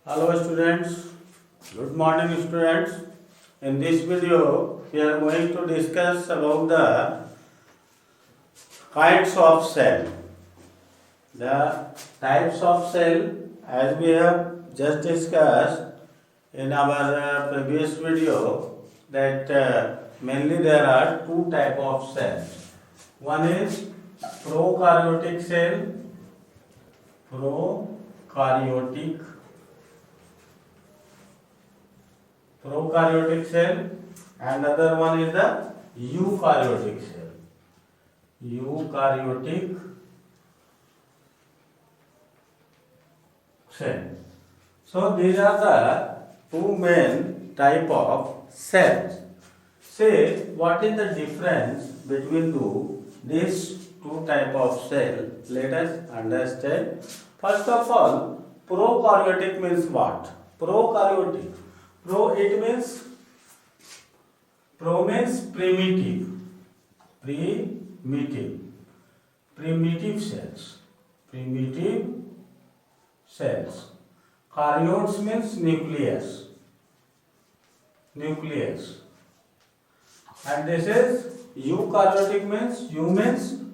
Hello students, good morning students. In this video, we are going to discuss about the kinds of cell. The types of cell, as we have just discussed in our previous video, that mainly there are two types of cells. One is prokaryotic cell, prokaryotic cell, and other one is the eukaryotic cell. Eukaryotic cell. So these are the two main type of cells. Say what is the difference between these two type of cell? Let us understand. First of all, prokaryotic means what? Prokaryotic. Pro means primitive. Primitive cells. Karyotes means nucleus. And this is eukaryotic means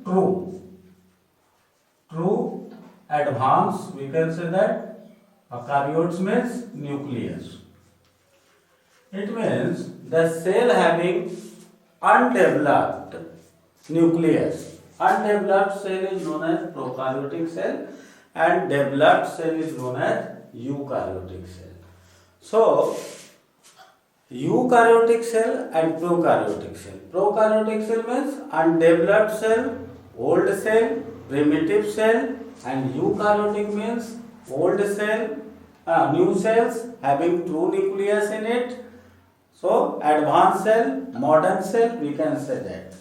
true. Advanced, we can say that. Karyotes means nucleus. It means the cell having undeveloped nucleus. Undeveloped cell is known as prokaryotic cell and developed cell is known as eukaryotic cell. So, eukaryotic cell and prokaryotic cell. Prokaryotic cell means undeveloped cell, old cell, primitive cell, and eukaryotic means old cell, new cells having true nucleus in it. So, advanced cell, modern cell, we can say that.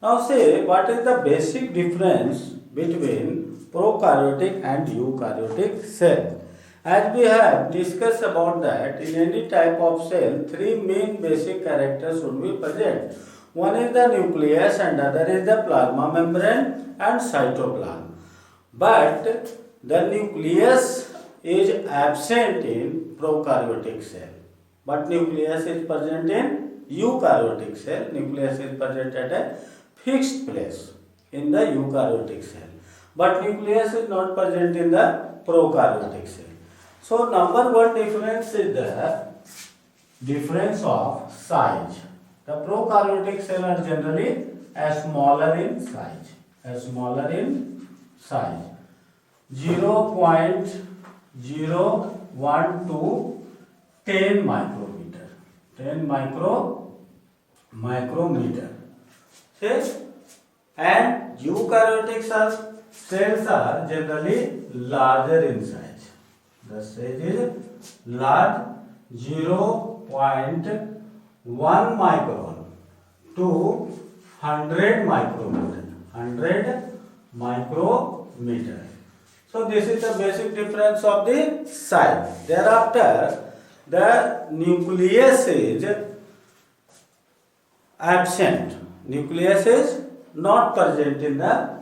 Now say, what is the basic difference between prokaryotic and eukaryotic cell? As we have discussed about that, in any type of cell, three main basic characters should be present. One is the nucleus and other is the plasma membrane and cytoplasm. But the nucleus is absent in prokaryotic cell. But nucleus is present in eukaryotic cell. Nucleus is present at a fixed place in the eukaryotic cell. But nucleus is not present in the prokaryotic cell. So number one difference is the difference of size. The prokaryotic cell are generally smaller in size. 0.012 to 10 micrometer. See? And eukaryotic cells are generally larger in size. The size is large, 0.1 micron to 100 micrometer. So this is the basic difference of the size. Thereafter, the nucleus is absent. Nucleus is not present in the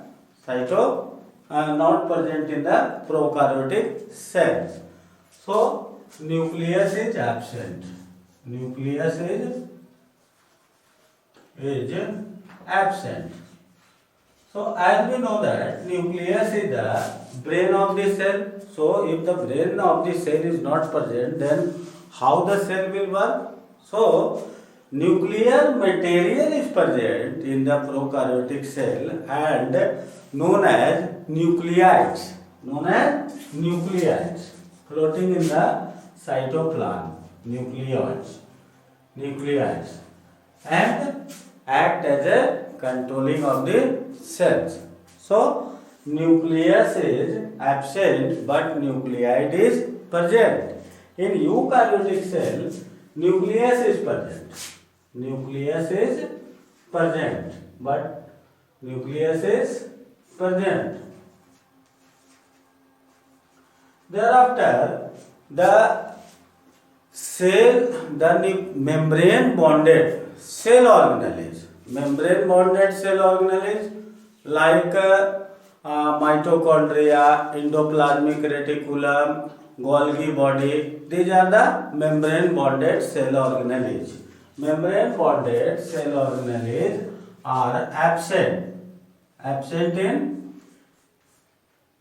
not present in the prokaryotic cells. So nucleus is absent. So as we know that nucleus is the brain of the cell. So if the brain of the cell is not present, then how the cell will work? So nuclear material is present in the prokaryotic cell and known as nucleides. Floating in the cytoplasm. Nucleides. And act as a controlling of the cells. So nucleus is absent but nucleide is present. In eukaryotic cell, nucleus is present, but nucleus is present. Thereafter, the membrane bonded cell organelles, like mitochondria, endoplasmic reticulum, Golgi body. These are the membrane bonded cell organelles. Membrane bonded cell organelles are absent. Absent in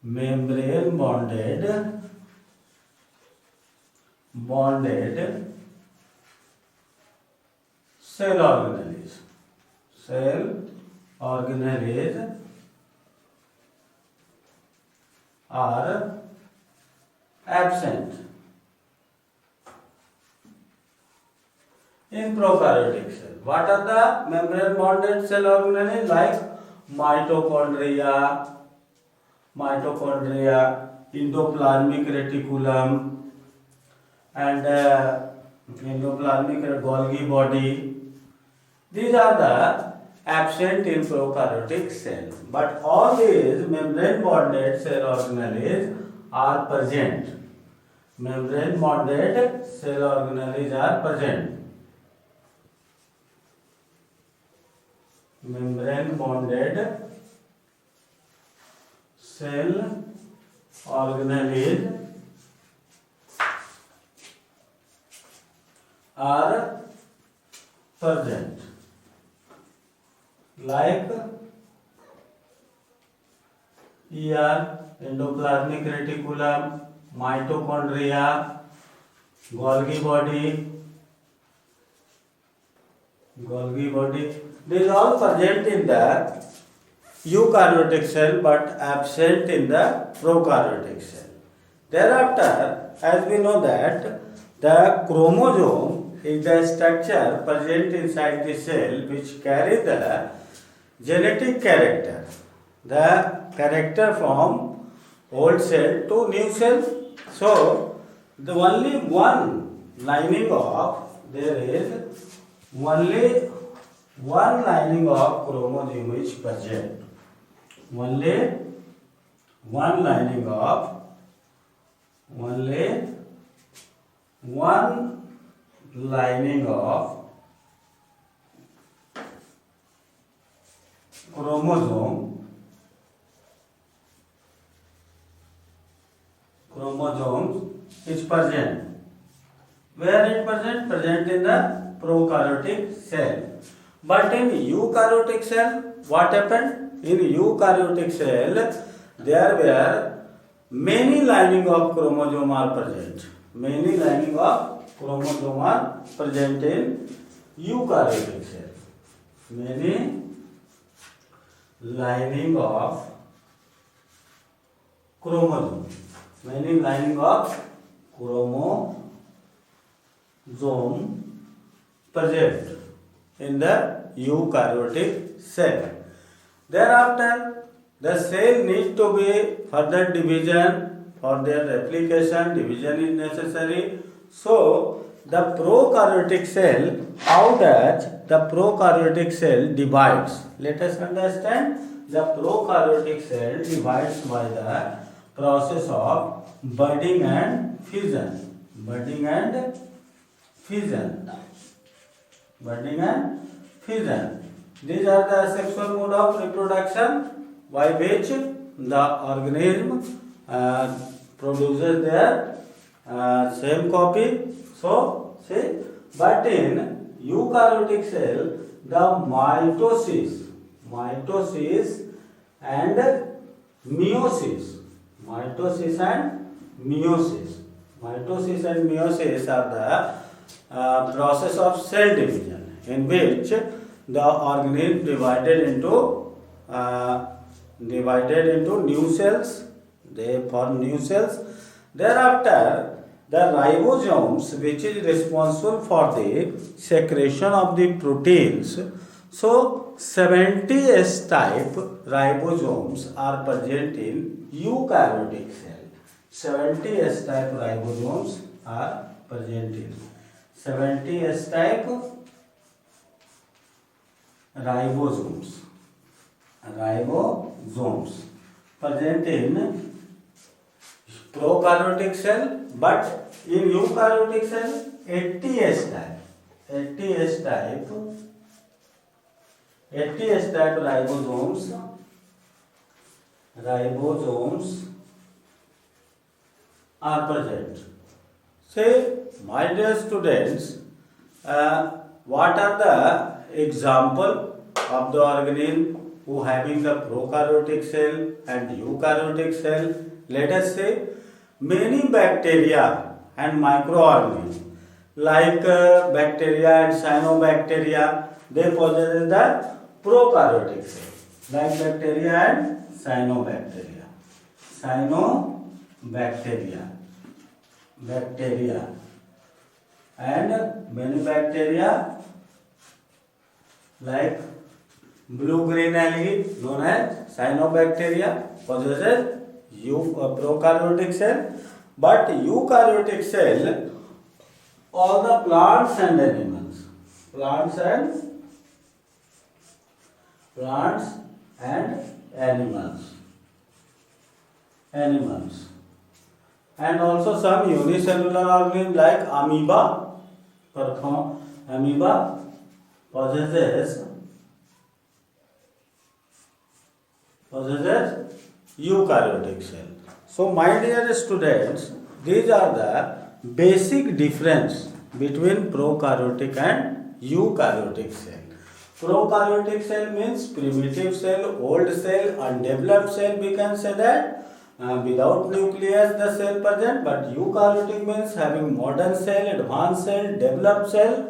membrane bonded cell organelles. Cell organelles are absent in prokaryotic cell. What are the membrane bonded cell organelles? Like mitochondria, endoplasmic reticulum, and endoplasmic Golgi body. These are the absent in prokaryotic cell. But all these membrane bonded cell organelles are present. Membrane bonded cell organelles are present. Membrane bonded cell organelles are present. Like endoplasmic reticulum, mitochondria, Golgi body. These all present in the eukaryotic cell but absent in the prokaryotic cell. Thereafter, as we know that the chromosome is the structure present inside the cell which carry the genetic character. The character from old cell to new cell. So, there is only one lining of chromosome is present. Only one lining of chromosomes is present. Where it present? Present in the prokaryotic cell. But in eukaryotic cell, what happened? In eukaryotic cell, there were many lining of chromosome are present. Many lining of chromosome are present in eukaryotic cell. Many lining of chromosome. Many lining of chromosome present in the eukaryotic cell. Thereafter, the cell needs to be further division. For their replication, division is necessary. So, the prokaryotic cell, how does the prokaryotic cell divides? Let us understand. The prokaryotic cell divides by the process of budding and fission. Budding and fission. These are the sexual mode of reproduction by which the organism produces their same copy. So, see, but in eukaryotic cell, the mitosis and meiosis. Mitosis and meiosis are the process of cell division in which the organism divided into new cells. They form new cells. Thereafter, the ribosomes, which is responsible for the secretion of the proteins. So, 70 S-type ribosomes are present in eukaryotic cell. 70 S-type ribosomes are present in 70 S-type ribosomes present in prokaryotic cell, but in eukaryotic cell 80 S-type ribosomes are present. Say, my dear students, what are the example of the organism who having the prokaryotic cell and eukaryotic cell? Let us say many bacteria and microorganisms like bacteria and cyanobacteria, they possess the prokaryotic cell, like bacteria and cyanobacteria. Bacteria and many bacteria like blue-green algae known as cyanobacteria possesses prokaryotic cell, but eukaryotic cell all the plants and animals, plants and animals, and also some unicellular organisms like amoeba possesses eukaryotic cell. So my dear students, these are the basic difference between prokaryotic and eukaryotic cell. Prokaryotic cell means primitive cell, old cell, undeveloped cell, we can say that. Without nucleus the cell present, but eukaryotic means having modern cell, advanced cell, developed cell,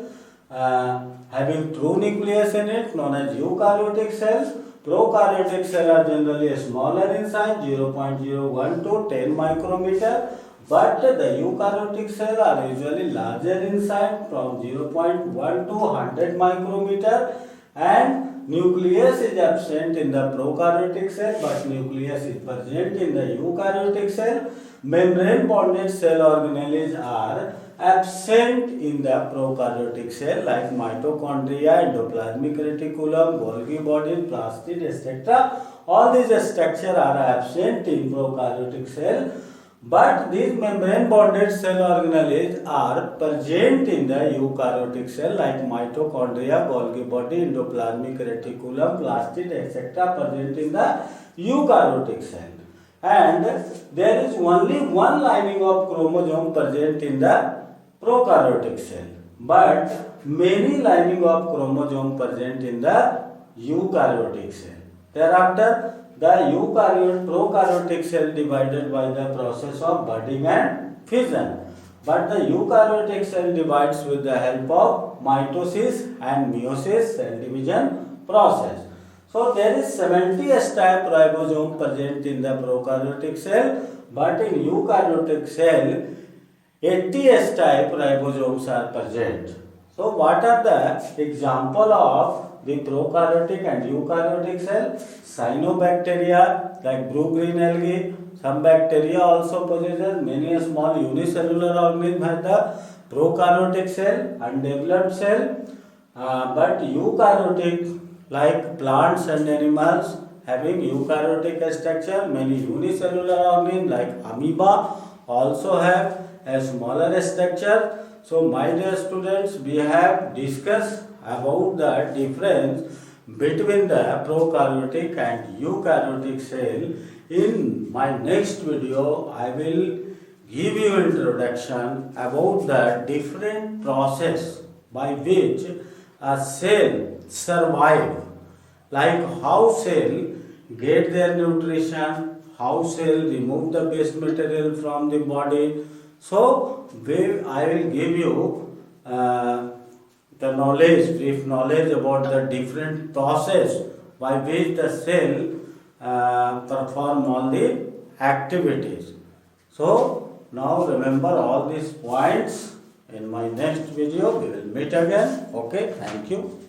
having true nucleus in it, known as eukaryotic cells. Prokaryotic cells are generally smaller in size, 0.01 to 10 micrometer, but the eukaryotic cells are usually larger in size, from 0.1 to 100 micrometer, and nucleus is absent in the prokaryotic cell, but nucleus is present in the eukaryotic cell. Membrane bonded cell organelles are absent in the prokaryotic cell, like mitochondria, endoplasmic reticulum, Golgi body, plastid, etc. All these structures are absent in prokaryotic cell, but these membrane bonded cell organelles are present in the eukaryotic cell, like mitochondria, Golgi body, endoplasmic reticulum, plastid, etc. present in the eukaryotic cell. And there is only one lining of chromosome present in the prokaryotic cell, but many lining of chromosome present in the eukaryotic cell. Thereafter, the prokaryotic cell divided by the process of budding and fission, but the eukaryotic cell divides with the help of mitosis and meiosis, cell division process. So there is 70 S-type ribosome present in the prokaryotic cell, but in eukaryotic cell 80 S-type ribosomes are present. So what are the example of the prokaryotic and eukaryotic cell? Cyanobacteria, like blue-green algae. Some bacteria also possesses many small unicellular organisms have the prokaryotic cell, undeveloped cell, but eukaryotic, like plants and animals having eukaryotic structure, many unicellular organisms like amoeba also have a smaller structure. So my dear students, we have discussed about the difference between the prokaryotic and eukaryotic cell. In my next video, I will give you introduction about the different process by which a cell survive, like how cell get their nutrition, how cell remove the waste material from the body. So I will give you the knowledge, brief knowledge about the different process by which the cell perform all the activities. So now remember all these points. In my next video we will meet again. Okay, thank you.